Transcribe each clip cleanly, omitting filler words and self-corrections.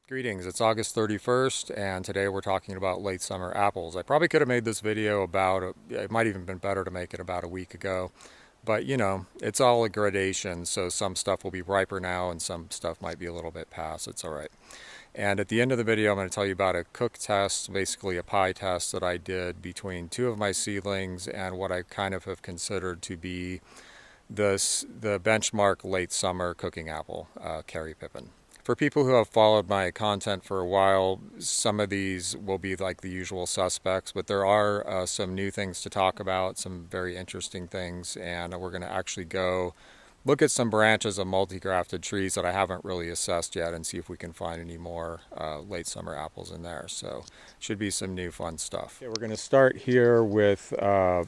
Greetings, it's August 31st, and today we're talking about late summer apples. I probably could have made this video it might even been better to make it about a week ago, but you know, it's all a gradation, so some stuff will be riper now and some stuff might be a little bit past. It's all right. And at the end of the video, I'm going to tell you about a cook test, basically a pie test that I did between two of my seedlings and what I kind of have considered to be the benchmark late summer cooking apple, Kerry Pippin. For people who have followed my content for a while, some of these will be like the usual suspects, but there are some new things to talk about, some very interesting things, and we're going to actually go look at some branches of multi-grafted trees that I haven't really assessed yet and see if we can find any more late summer apples in there. So should be some new fun stuff. Okay, we're going to start here with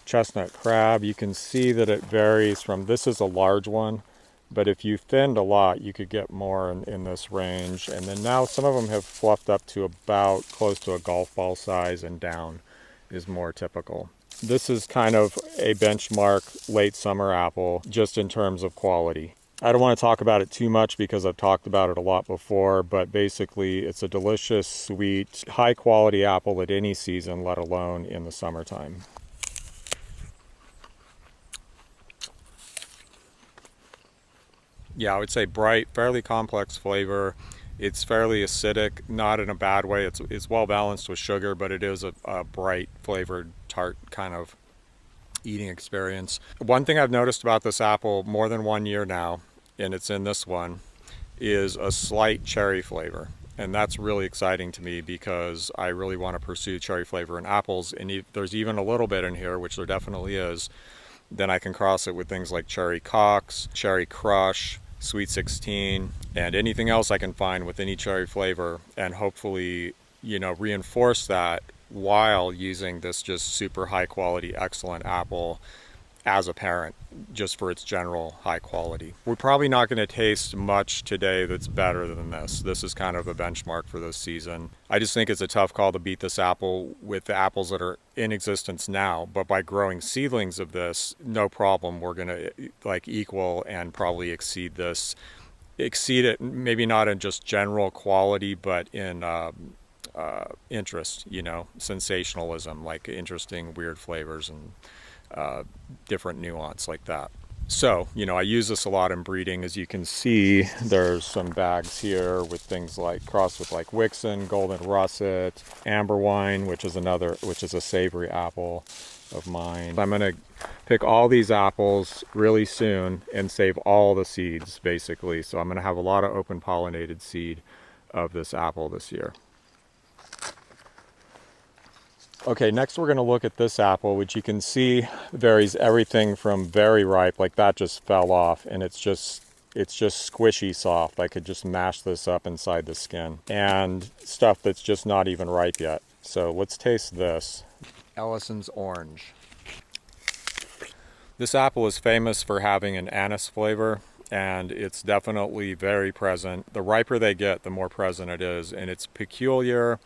chestnut crab. You can see that it varies from, this is a large one, but if you thinned a lot, you could get more in this range. And then now some of them have fluffed up to about close to a golf ball size, and down is more typical. This is kind of a benchmark late summer apple just in terms of quality. I don't want to talk about it too much because I've talked about it a lot before, but basically it's a delicious, sweet, high quality apple at any season, let alone in the summertime. Yeah, I would say bright, fairly complex flavor. It's fairly acidic, not in a bad way. It's well balanced with sugar, but it is a bright flavored tart kind of eating experience. One thing I've noticed about this apple more than 1 year now, and it's in this one, is a slight cherry flavor. And that's really exciting to me because I really want to pursue cherry flavor in apples. And if there's even a little bit in here, which there definitely is, then I can cross it with things like cherry Cox, cherry crush, Sweet 16, and anything else I can find with any cherry flavor, and hopefully, you know, reinforce that while using this just super high quality, excellent apple as a parent, just for its general high quality. We're probably not going to taste much today that's better than this. This is kind of a benchmark for this season. I just think it's a tough call to beat this apple with the apples that are in existence now, but by growing seedlings of this, no problem. We're going to like equal and probably exceed it, maybe not in just general quality, but in interest, you know, sensationalism, like interesting, weird flavors and different nuance like that. So, you know, I use this a lot in breeding. As you can see, there's some bags here with things like crossed with like VIXEN, golden russet, amber wine, which is a savory apple of mine. I'm going to pick all these apples really soon and save all the seeds, basically. So I'm going to have a lot of open pollinated seed of this apple this year. Okay, next we're going to look at this apple, which you can see varies everything from very ripe, like that just fell off, and it's just squishy soft. I could just mash this up inside the skin, and stuff that's just not even ripe yet. So let's taste this. Ellison's orange. This apple is famous for having an anise flavor, and it's definitely very present. The riper they get, the more present it is, and it's peculiar.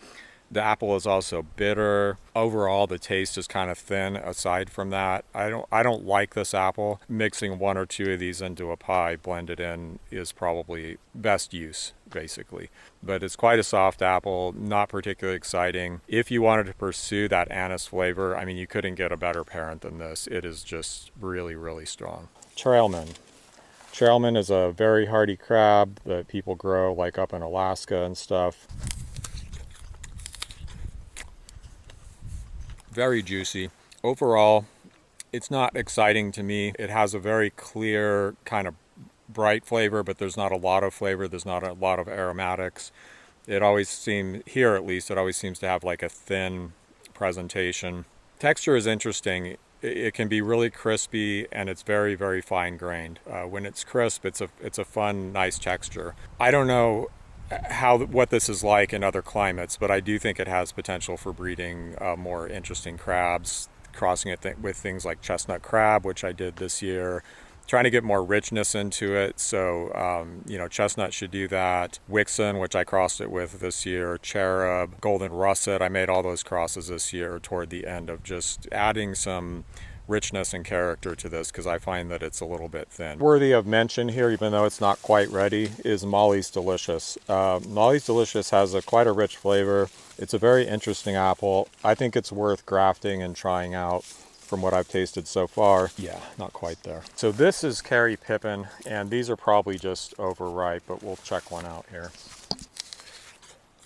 The apple is also bitter. Overall, the taste is kind of thin aside from that. I don't like this apple. Mixing one or two of these into a pie blended in is probably best use, basically. But it's quite a soft apple, not particularly exciting. If you wanted to pursue that anise flavor, I mean, you couldn't get a better parent than this. It is just really, really strong. TRAILMAN. TRAILMAN is a very hardy crab that people grow like up in Alaska and stuff. Very juicy. Overall, it's not exciting to me. It has a very clear kind of bright flavor, but there's not a lot of flavor. There's not a lot of aromatics. It always seems, here at least, it always seems to have like a thin presentation. Texture is interesting. It can be really crispy, and it's very, very fine grained. When it's crisp, it's a fun, nice texture. I don't know what this is like in other climates, but I do think it has potential for breeding more interesting crabs, crossing it with things like chestnut crab, which I did this year, trying to get more richness into it. So, you know, chestnut should do that. VIXEN, which I crossed it with this year, cherub, golden russet. I made all those crosses this year toward the end of just adding some richness and character to this because I find that it's a little bit thin. Worthy of mention here, even though it's not quite ready, is Molly's Delicious. Molly's Delicious has quite a rich flavor. It's a very interesting apple. I think it's worth grafting and trying out from what I've tasted so far. Yeah, not quite there. So this is Kerry Pippin, and these are probably just overripe, but we'll check one out here.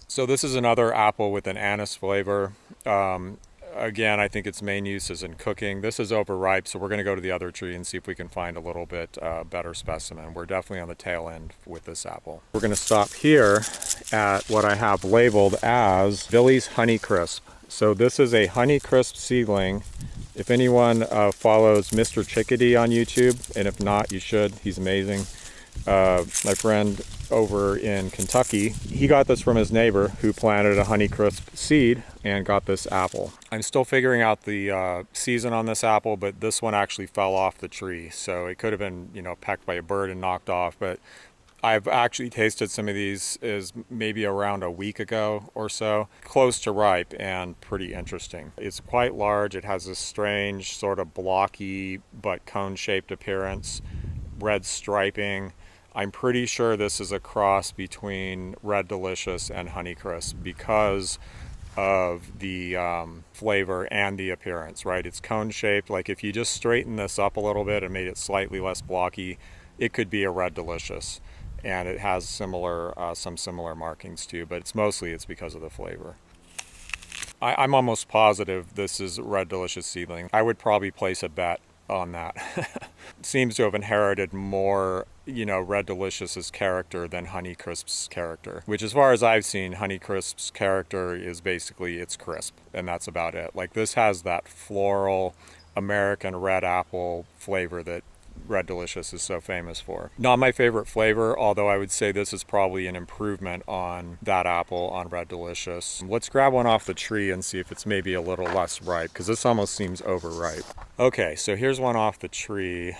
So this is another apple with an anise flavor. Again, I think its main use is in cooking. This is overripe, so we're going to go to the other tree and see if we can find a little bit better specimen. We're definitely on the tail end with this apple. We're going to stop here at what I have labeled as Billy's Honeycrisp. So this is a Honeycrisp seedling. If anyone follows Mr. Chickadee on YouTube, and if not, you should. He's amazing. My friend over in Kentucky, he got this from his neighbor who planted a Honeycrisp seed and got this apple. I'm still figuring out the season on this apple, but this one actually fell off the tree. So it could have been, you know, pecked by a bird and knocked off, but I've actually tasted some of these is maybe around a week ago or so, close to ripe and pretty interesting. It's quite large. It has this strange sort of blocky but cone-shaped appearance, red striping. I'm pretty sure this is a cross between Red Delicious and Honeycrisp because of the flavor and the appearance, right? It's cone-shaped. Like if you just straighten this up a little bit and made it slightly less blocky, it could be a Red Delicious. And it has similar, some similar markings too, but it's because of the flavor. I'm almost positive this is Red Delicious seedling. I would probably place a bet on that. Seems to have inherited more, you know, Red Delicious's character than Honeycrisp's character, which as far as I've seen, Honeycrisp's character is basically it's crisp, and that's about it. Like this has that floral American red apple flavor that Red Delicious is so famous for. Not my favorite flavor, although I would say this is probably an improvement on that apple on Red Delicious. Let's grab one off the tree and see if it's maybe a little less ripe, because this almost seems overripe. Okay, so here's one off the tree.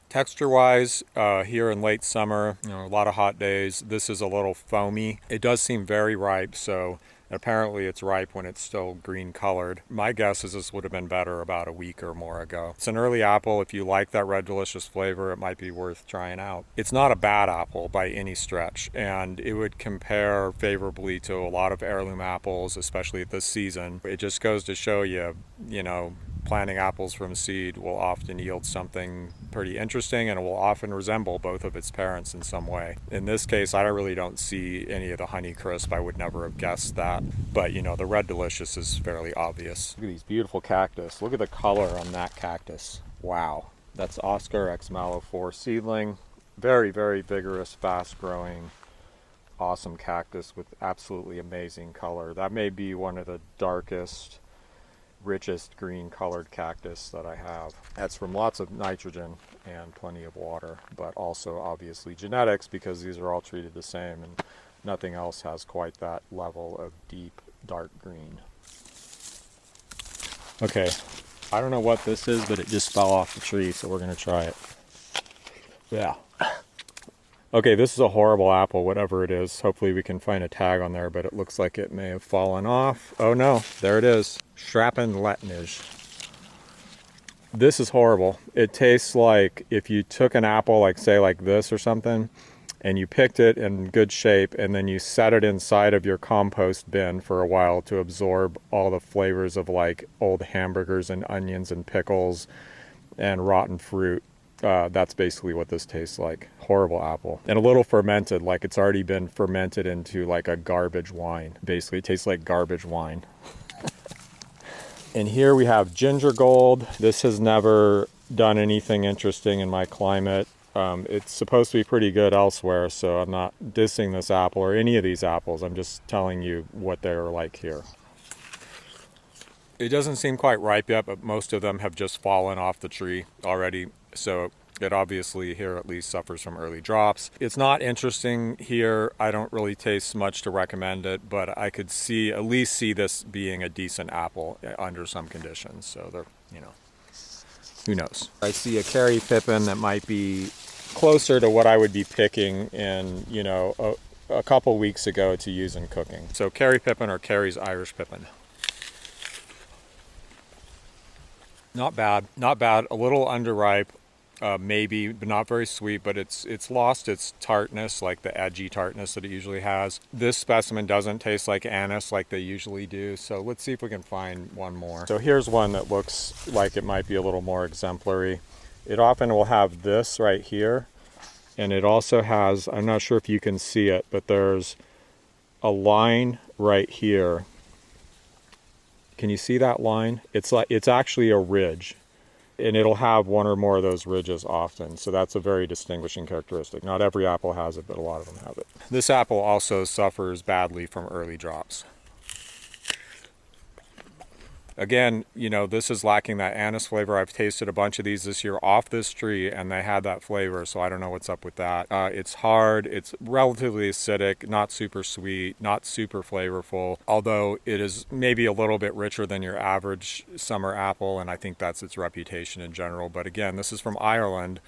Texture-wise, here in late summer, you know, a lot of hot days, this is a little foamy. It does seem very ripe, so apparently it's ripe when it's still green colored. My guess is this would have been better about a week or more ago. It's an early apple. If you like that Red Delicious flavor, it might be worth trying out. It's not a bad apple by any stretch, and it would compare favorably to a lot of heirloom apples, especially at this season. It just goes to show you, you know, planting apples from seed will often yield something pretty interesting, and it will often resemble both of its parents in some way. In this case, I really don't see any of the Honeycrisp. I would never have guessed that, but you know, the Red Delicious is fairly obvious. Look at these beautiful cactus. Look at the color on that cactus. Wow. That's Oscar X Mallow 4 seedling. Very, very vigorous, fast-growing, awesome cactus with absolutely amazing color. That may be one of the darkest, richest green colored cactus that I have. That's from lots of nitrogen and plenty of water, but also obviously genetics, because these are all treated the same and nothing else has quite that level of deep dark green. Okay, I don't know what this is, but it just fell off the tree, so we're gonna try it. Yeah. Okay, this is a horrible apple, whatever it is. Hopefully we can find a tag on there, but it looks like it may have fallen off. Oh no, there it is. Schrappen-Lettnich. This is horrible. It tastes like if you took an apple, like say like this or something, and you picked it in good shape, and then you set it inside of your compost bin for a while to absorb all the flavors of like old hamburgers and onions and pickles and rotten fruit. That's basically what this tastes like. Horrible apple. And a little fermented, like it's already been fermented into like a garbage wine. Basically, it tastes like garbage wine. And here we have ginger gold. This has never done anything interesting in my climate. It's supposed to be pretty good elsewhere, so I'm not dissing this apple or any of these apples. I'm just telling you what they're like here. It doesn't seem quite ripe yet, but most of them have just fallen off the tree already. So it obviously here at least suffers from early drops. It's not interesting here. I don't really taste much to recommend it, but I could at least see this being a decent apple under some conditions. So they're, you know, who knows? I see a Kerry Pippin that might be closer to what I would be picking in, you know, a couple weeks ago to use in cooking. So Kerry Pippin or Kerry's Irish Pippin. Not bad, not bad. A little underripe, maybe, but not very sweet. But it's lost its tartness, like the edgy tartness that it usually has. This specimen doesn't taste like anise like they usually do. So let's see if we can find one more. So here's one that looks like it might be a little more exemplary. It often will have this right here, and it also has, I'm not sure if you can see it, but there's a line right here. Can you see that line? It's actually a ridge, and it'll have one or more of those ridges often. So that's a very distinguishing characteristic. Not every apple has it, but a lot of them have it. This apple also suffers badly from early drops. Again, you know, this is lacking that anise flavor. I've tasted a bunch of these this year off this tree, and they had that flavor, so I don't know what's up with that. It's hard, it's relatively acidic, not super sweet, not super flavorful, although it is maybe a little bit richer than your average summer apple, and I think that's its reputation in general. But again, this is from Ireland,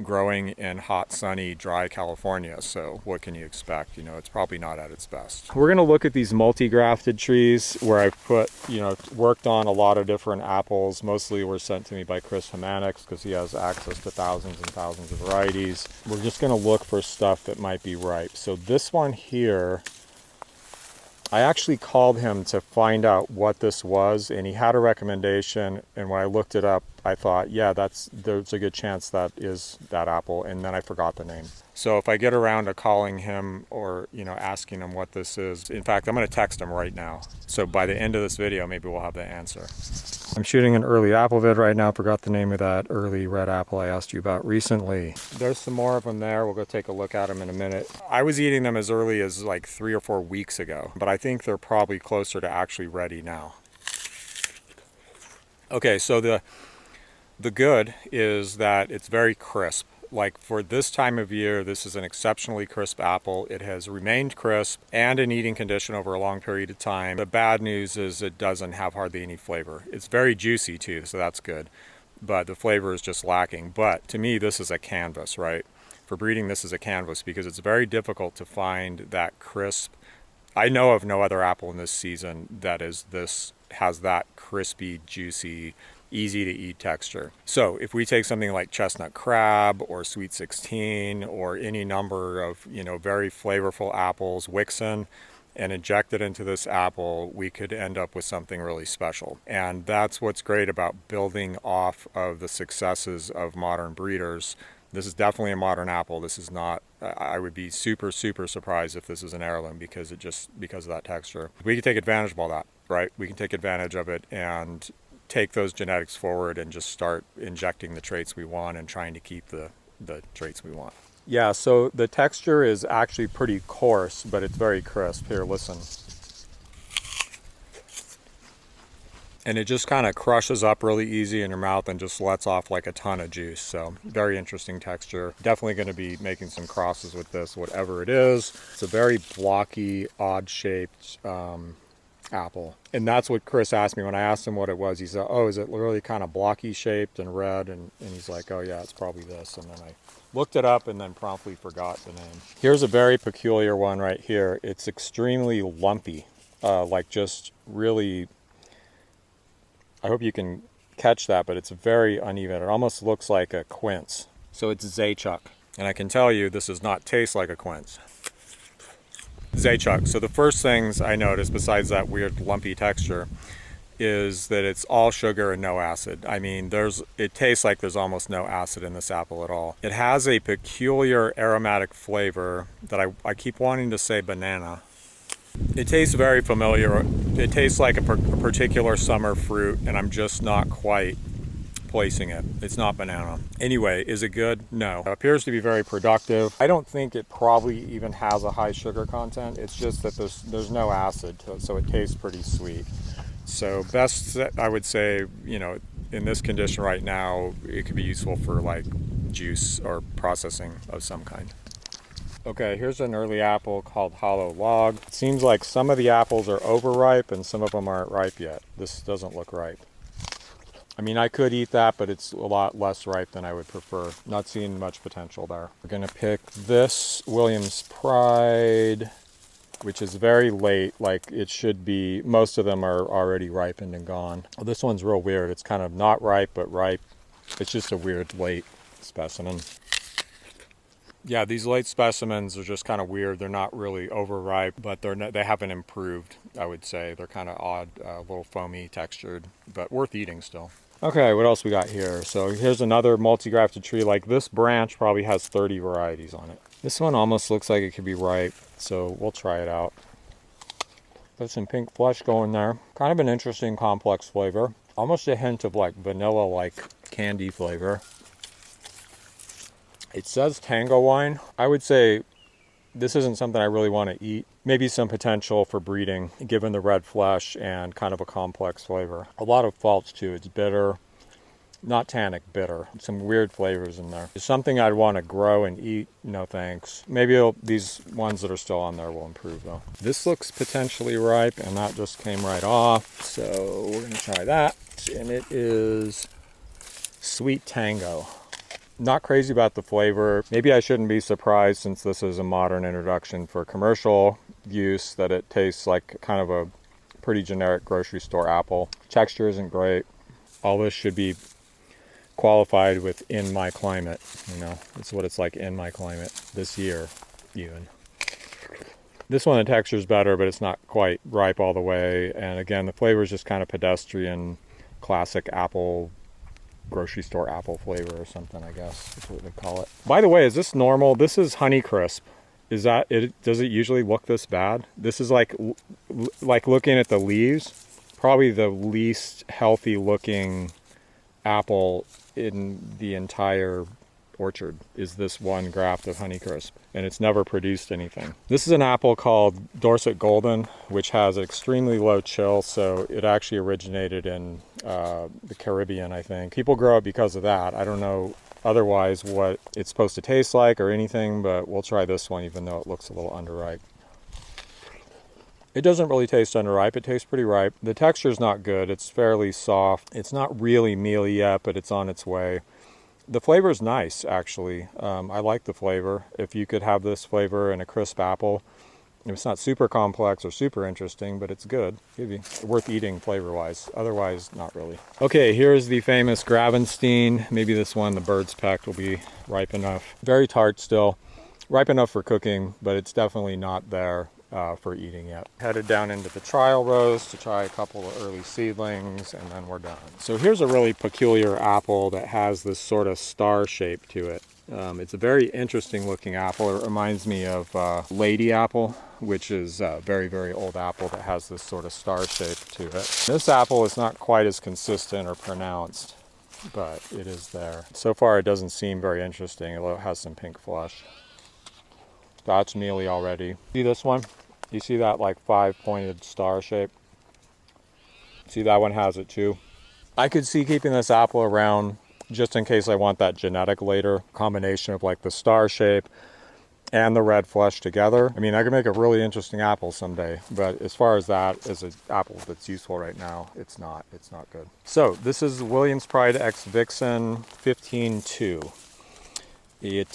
growing in hot, sunny, dry California, so what can you expect? You know, it's probably not at its best. We're gonna look at these multi-grafted trees where I've put, you know, worked on a lot of different apples. Mostly were sent to me by Chris Hamanix because he has access to thousands and thousands of varieties. We're just gonna look for stuff that might be ripe. So this one here, I actually called him to find out what this was, and he had a recommendation, and when I looked it up, I thought, yeah, there's a good chance that is that apple, and then I forgot the name. So if I get around to calling him or, you know, asking him what this is, in fact, I'm going to text him right now. So by the end of this video, maybe we'll have the answer. I'm shooting an early apple vid right now. Forgot the name of that early red apple I asked you about recently. There's some more of them there. We'll go take a look at them in a minute. I was eating them as early as like 3 or 4 weeks ago, but I think they're probably closer to actually ready now. Okay, so the good is that it's very crisp. Like for this time of year, this is an exceptionally crisp apple. It has remained crisp and in eating condition over a long period of time. The bad news is it doesn't have hardly any flavor. It's very juicy too, so that's good. But the flavor is just lacking. But to me, this is a canvas, right? For breeding, this is a canvas because it's very difficult to find that crisp. I know of no other apple in this season that has that crispy, juicy, easy to eat texture. So if we take something like chestnut crab or sweet 16 or any number of, you know, very flavorful apples, VIXEN, and inject it into this apple, we could end up with something really special. And that's what's great about building off of the successes of modern breeders. This is definitely a modern apple. This is not, I would be super, super surprised if this is an heirloom because of that texture. We can take advantage of all that, right? We can take advantage of it and take those genetics forward and just start injecting the traits we want and trying to keep the traits we want. Yeah, so the texture is actually pretty coarse, but it's very crisp. Here, listen. And it just kind of crushes up really easy in your mouth and just lets off like a ton of juice. So very interesting texture. Definitely going to be making some crosses with this, whatever it is. It's a very blocky, odd shaped apple. And that's what Chris asked me when I asked him what it was. He said, oh, is it really kind of blocky shaped and red? And he's like, oh yeah, it's probably this. And then I looked it up and then promptly forgot the name. Here's a very peculiar one right here. It's extremely lumpy, like just really, I hope you can catch that, but it's very uneven. It almost looks like a quince. So it's Zaychuk. And I can tell you this does not taste like a quince. Zaychuk. So the first things I noticed, besides that weird lumpy texture, is that it's all sugar and no acid. I mean, it tastes like there's almost no acid in this apple at all. It has a peculiar aromatic flavor that I keep wanting to say banana. It tastes very familiar. It tastes like a particular summer fruit, and I'm just not quite placing it. It's not banana. Anyway, is it good? No. It appears to be very productive. I don't think it probably even has a high sugar content. It's just that there's no acid to it, so it tastes pretty sweet. So best, I would say, you know, in this condition right now, it could be useful for like juice or processing of some kind. Okay, here's an early apple called Hollow Log. It seems like some of the apples are overripe and some of them aren't ripe yet. This doesn't look ripe. I mean, I could eat that, but it's a lot less ripe than I would prefer. Not seeing much potential there. We're gonna pick this Williams Pride. which is very late. Like it should be, most of them are already ripened and gone. Well, this one's real weird. It's kind of not ripe, but ripe. It's just a weird late specimen. Yeah, these late specimens are just kind of weird. They're not really overripe, but they haven't improved, I would say. They're kind of odd, a little foamy textured, but worth eating still. Okay, what else we got here? So here's another multi-grafted tree. Like this branch probably has 30 varieties on it. This one almost looks like it could be ripe, so we'll try it out. There's some pink flesh going there. Kind of an interesting complex flavor. Almost a hint of like vanilla-like candy flavor. It says TangoWine. I would say this isn't something I really want to eat. Maybe some potential for breeding, given the red flesh and kind of a complex flavor. A lot of faults too. It's bitter, not tannic, bitter. Some weird flavors in there. It's something I'd want to grow and eat. No thanks. Maybe these ones that are still on there will improve though. This looks potentially ripe, and that just came right off. So we're gonna try that. And it is Sweet Tango. Not crazy about the flavor. Maybe I shouldn't be surprised, since this is a modern introduction for commercial use, that it tastes like kind of a pretty generic grocery store apple. Texture isn't great. All this should be qualified with in my climate. You know, it's what it's like in my climate this year even. This one, the texture is better, but it's not quite ripe all the way. And again, the flavor is just kind of pedestrian, classic apple, grocery store apple flavor or something, I guess is what they call it. By the way, is this normal? This is Honeycrisp. Is that it? Does it usually look this bad? This is like looking at the leaves, probably the least healthy looking apple in the entire orchard is this one graft of Honeycrisp, and it's never produced anything. This is an apple called Dorset Golden, which has extremely low chill, so it actually originated in the Caribbean, I think. People grow it because of that. I don't know otherwise what it's supposed to taste like or anything, but we'll try this one even though it looks a little underripe. It doesn't really taste underripe. It tastes pretty ripe. The texture's not good. It's fairly soft. It's not really mealy yet, but it's on its way. The flavor is nice, actually. I like the flavor. If you could have this flavor in a crisp apple, it's not super complex or super interesting, but it's good. Maybe worth eating flavor-wise. Otherwise, not really. Okay, here's the famous Gravenstein. Maybe this one, the bird's peck, will be ripe enough. Very tart still. Ripe enough for cooking, but it's definitely not there for eating yet. Headed down into the trial rows to try a couple of early seedlings, and then we're done. So here's a really peculiar apple that has this sort of star shape to it. It's a very interesting looking apple. It reminds me of lady apple, which is a very, very old apple that has this sort of star shape to it. This apple is not quite as consistent or pronounced, but it is there. So far it doesn't seem very interesting, although it has some pink flesh. That's mealy already. See this one? You see that like 5-pointed star shape? See, that one has it too. I could see keeping this apple around just in case I want that genetic later combination of like the star shape and the red flesh together. I mean, I could make a really interesting apple someday, but as far as that as an apple that's useful right now, it's not good. So this is Williams Pride X Vixen 15-2. It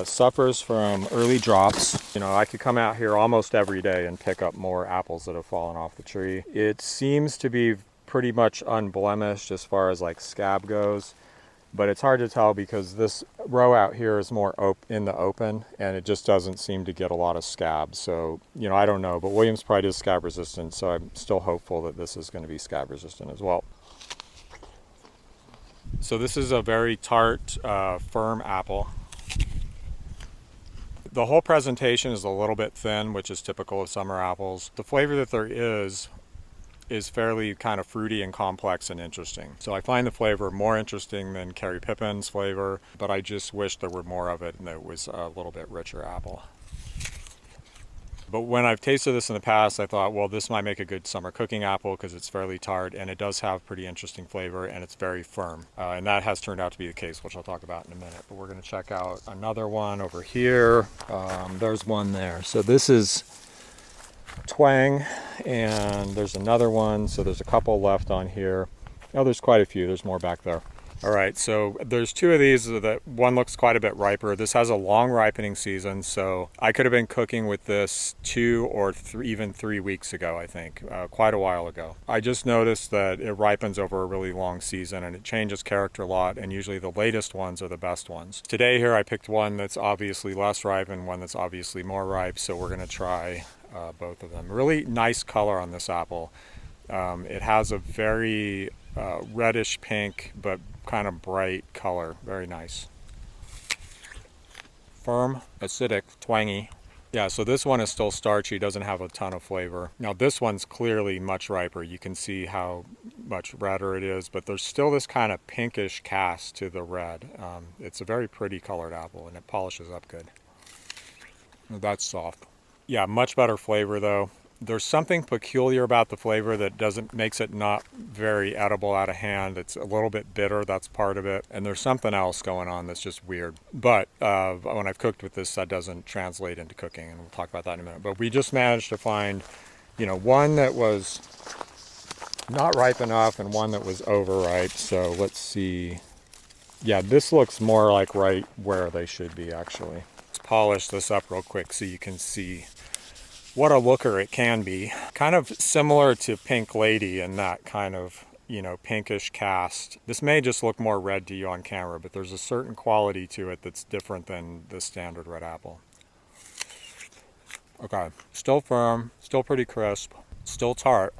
suffers from early drops. You know, I could come out here almost every day and pick up more apples that have fallen off the tree. It seems to be pretty much unblemished as far as like scab goes, but it's hard to tell because this row out here is more in the open, and it just doesn't seem to get a lot of scab. So, you know, I don't know, but Williams Pride is scab resistant, so I'm still hopeful that this is going to be scab resistant as well. So this is a very tart, firm apple. The whole presentation is a little bit thin, which is typical of summer apples. The flavor that there is fairly kind of fruity and complex and interesting. So I find the flavor more interesting than Kerry Pippin's flavor, but I just wish there were more of it and it was a little bit richer apple. But when I've tasted this in the past, I thought, well, this might make a good summer cooking apple because it's fairly tart and it does have pretty interesting flavor and it's very firm. And that has turned out to be the case, which I'll talk about in a minute. But we're going to check out another one over here. There's one there. So this is Twang, and there's another one. So there's a couple left on here. Oh, there's quite a few. There's more back there. All right, so there's two of these that one looks quite a bit riper. This has a long ripening season, so I could have been cooking with this 2 or even 3 weeks ago, I think, quite a while ago. I just noticed that it ripens over a really long season and it changes character a lot, and usually the latest ones are the best ones. Today here I picked one that's obviously less ripe and one that's obviously more ripe, so we're gonna try both of them. Really nice color on this apple. It has a very reddish pink, but kind of bright color. Very nice. Firm, acidic, twangy. Yeah, so this one is still starchy, doesn't have a ton of flavor. Now this one's clearly much riper. You can see how much redder it is, but there's still this kind of pinkish cast to the red. It's a very pretty colored apple and it polishes up good. That's soft. Yeah, much better flavor though. There's something peculiar about the flavor that makes it not very edible out of hand. It's a little bit bitter, that's part of it. And there's something else going on that's just weird. But when I've cooked with this, that doesn't translate into cooking, and we'll talk about that in a minute. But we just managed to find, one that was not ripe enough and one that was overripe. So let's see. Yeah, this looks more like right where they should be, actually. Let's polish this up real quick so you can see what a looker it can be. Kind of similar to Pink Lady in that kind of, pinkish cast. This may just look more red to you on camera, but there's a certain quality to it that's different than the standard red apple. Okay, still firm, still pretty crisp, still tart,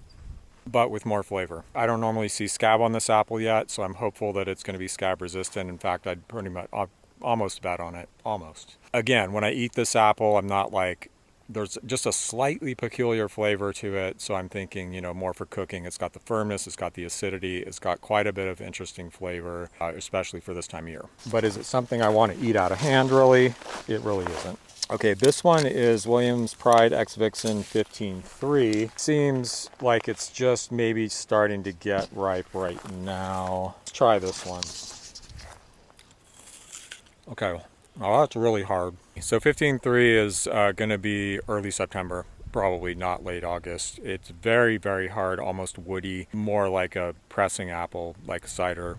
but with more flavor. I don't normally see scab on this apple yet, so I'm hopeful that it's gonna be scab resistant. In fact, I'd pretty much almost bet on it, almost. Again, when I eat this apple, I'm not like, there's just a slightly peculiar flavor to it, so I'm thinking, more for cooking. It's got the firmness, it's got the acidity, it's got quite a bit of interesting flavor, especially for this time of year. But is it something I want to eat out of hand, really? It really isn't. Okay, this one is Williams Pride X Vixen 15-3. Seems like it's just maybe starting to get ripe right now. Let's try this one. Okay. Oh, that's really hard. So 15-3 is going to be early September, probably not late August. It's very, very hard, almost woody, more like a pressing apple, like cider.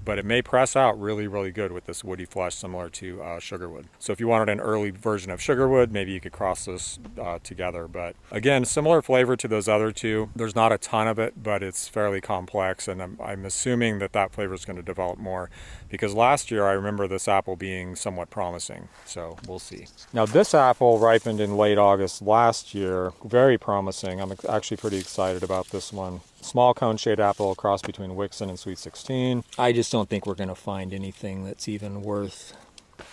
But it may press out really, really good with this woody flesh, similar to sugarwood. So if you wanted an early version of sugarwood, maybe you could cross this together. But again, similar flavor to those other two. There's not a ton of it, but it's fairly complex, and I'm assuming that flavor is going to develop more, because last year I remember this apple being somewhat promising. So we'll see. Now this apple ripened in late August last year. Very promising. I'm actually pretty excited about this one. Small cone shaped apple, a cross between Wixen and Sweet 16. I just don't think we're going to find anything that's even worth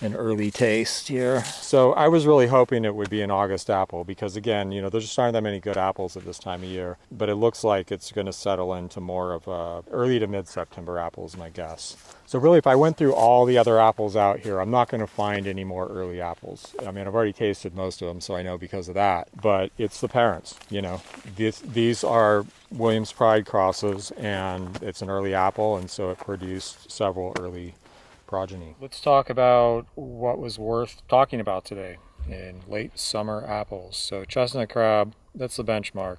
an early taste here. So I was really hoping it would be an August apple, because again, there just aren't that many good apples at this time of year, but it looks like it's going to settle into more of a early to mid-September apple is my guess. So really, if I went through all the other apples out here, I'm not going to find any more early apples. I mean, I've already tasted most of them, so I know because of that, but it's the parents, These are Williams Pride crosses, and it's an early apple, and so it produced several early progeny. Let's talk about what was worth talking about today in late summer apples. So chestnut crab, that's the benchmark.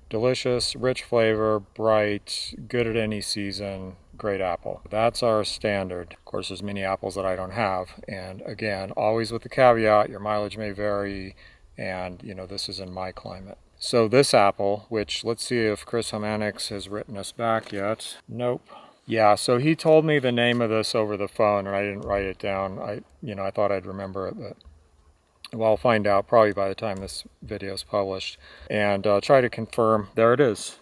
Delicious, rich flavor, bright, good at any season, great apple. That's our standard. Of course, there's many apples that I don't have. And again, always with the caveat, your mileage may vary, and this is in my climate. So this apple, which let's see if Chris Homanix has written us back yet. Nope. Yeah, so he told me the name of this over the phone, and I didn't write it down. I thought I'd remember it, but well, I'll find out probably by the time this video is published, and try to confirm. There it is.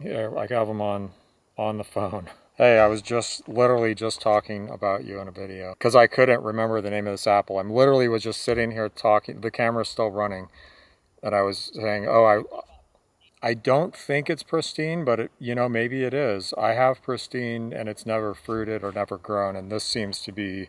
Here, I have him on the phone. Hey, I was literally just talking about you in a video because I couldn't remember the name of this apple. I literally was just sitting here talking. The camera's still running, and I was saying, I don't think it's pristine, but maybe it is. I have pristine, and it's never fruited or never grown, and this seems to be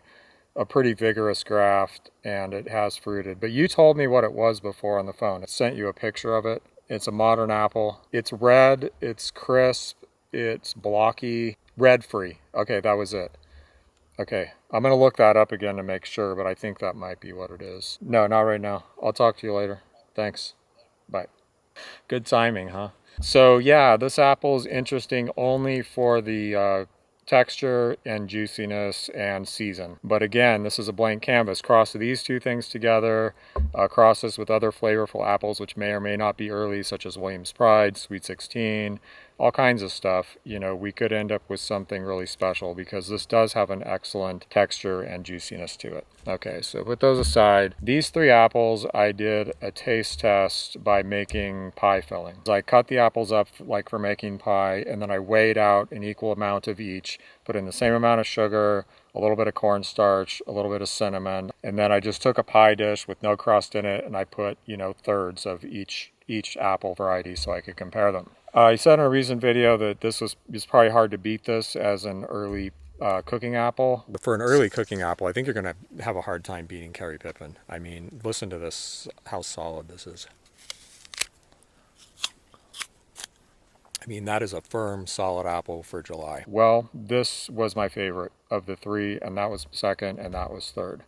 a pretty vigorous graft, and it has fruited. But you told me what it was before on the phone. I sent you a picture of it. It's a modern apple. It's red, it's crisp, it's blocky, red-free. Okay, that was it. Okay, I'm going to look that up again to make sure, but I think that might be what it is. No, not right now. I'll talk to you later. Thanks. Bye. Good timing, huh? So yeah, this apple is interesting only for the texture and juiciness and season. But again, this is a blank canvas. Cross these two things together, cross this with other flavorful apples which may or may not be early, such as Williams Pride, Sweet 16, all kinds of stuff. You know, we could end up with something really special because this does have an excellent texture and juiciness to it. Okay, so put those aside. These 3 apples, I did a taste test by making pie fillings. I cut the apples up like for making pie, and then I weighed out an equal amount of each, put in the same amount of sugar, a little bit of cornstarch, a little bit of cinnamon, and then I just took a pie dish with no crust in it, and I put, you know, thirds of each apple variety so I could compare them. I said in a recent video that it's probably hard to beat this as an early cooking apple. But for an early cooking apple, I think you're going to have a hard time beating Kerry Pippin. I mean, listen to this, how solid this is. I mean, that is a firm, solid apple for July. Well, this was my favorite of the 3, and that was second, and that was third.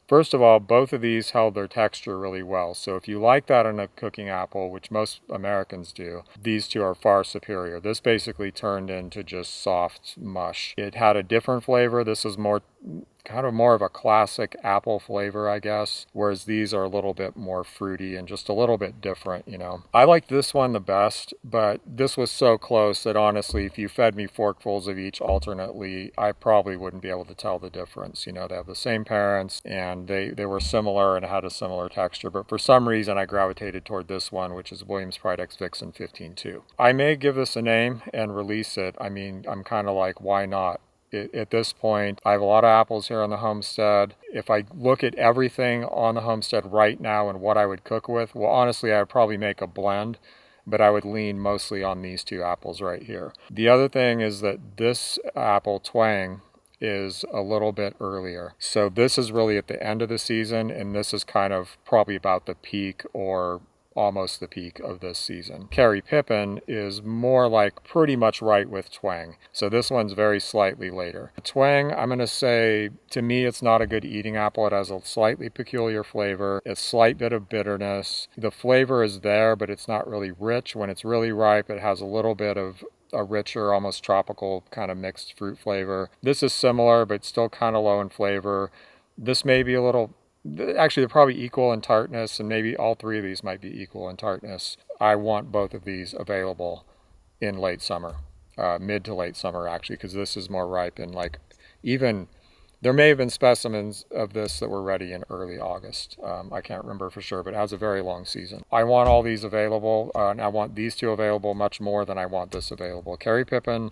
First of all, both of these held their texture really well. So if you like that in a cooking apple, which most Americans do, these 2 are far superior. This basically turned into just soft mush. It had a different flavor. This is kind of more of a classic apple flavor, I guess, whereas these are a little bit more fruity and just a little bit different, you know. I like this one the best, but this was so close that honestly, if you fed me forkfuls of each alternately, I probably wouldn't be able to tell the difference. You know, they have the same parents and they were similar and had a similar texture, but for some reason I gravitated toward this one, which is Williams Pride X VIXEN 15-2. I may give this a name and release it. I mean, I'm kind of like, why not? At this point, I have a lot of apples here on the homestead. If I look at everything on the homestead right now and what I would cook with, well, honestly, I would probably make a blend, but I would lean mostly on these 2 apples right here. The other thing is that this apple, Twang, is a little bit earlier. So this is really at the end of the season, and this is kind of probably about the peak or almost the peak of this season. Kerry Pippin is more like pretty much right with Twang. So this one's very slightly later. Twang, I'm going to say, to me, it's not a good eating apple. It has a slightly peculiar flavor, a slight bit of bitterness. The flavor is there, but it's not really rich. When it's really ripe, it has a little bit of a richer, almost tropical kind of mixed fruit flavor. This is similar, but still kind of low in flavor. This may be a little, actually they're probably equal in tartness, and maybe all 3 of these might be equal in tartness. I want both of these available in late summer, mid to late summer actually, because this is more ripe, and like even there may have been specimens of this that were ready in early August. I can't remember for sure, but it has a very long season. I want all these available, and I want these 2 available much more than I want this available. Kerry Pippin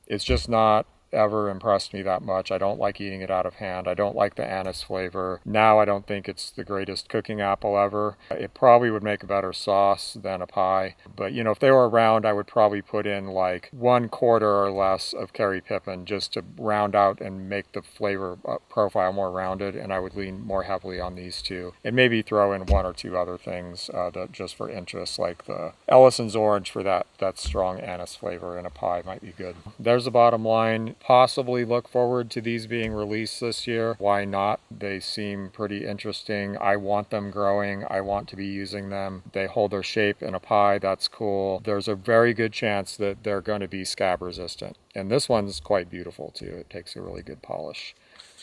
is just not ever impressed me that much. I don't like eating it out of hand. I don't like the anise flavor. Now I don't think it's the greatest cooking apple ever. It probably would make a better sauce than a pie. But you know, if they were around, I would probably put in like 1/4 or less of Kerry Pippin just to round out and make the flavor profile more rounded, and I would lean more heavily on these 2. And maybe throw in 1 or 2 other things that just for interest, like the Ellison's orange for that strong anise flavor in a pie might be good. There's the bottom line. Possibly look forward to these being released this year. Why not? They seem pretty interesting. I want them growing. I want to be using them. They hold their shape in a pie. That's cool. There's a very good chance that they're going to be scab resistant. And this one's quite beautiful too. It takes a really good polish.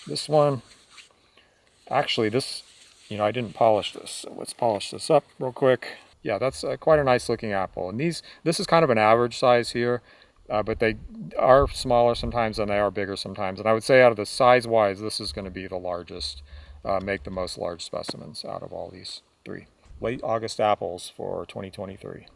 This one, actually this, you know, I didn't polish this. So let's polish this up real quick. Yeah, that's quite a nice looking apple. And this is kind of an average size here. But they are smaller sometimes and they are bigger sometimes. And I would say out of the size-wise, this is going to be the largest, make the most large specimens out of all these 3. Late August apples for 2023.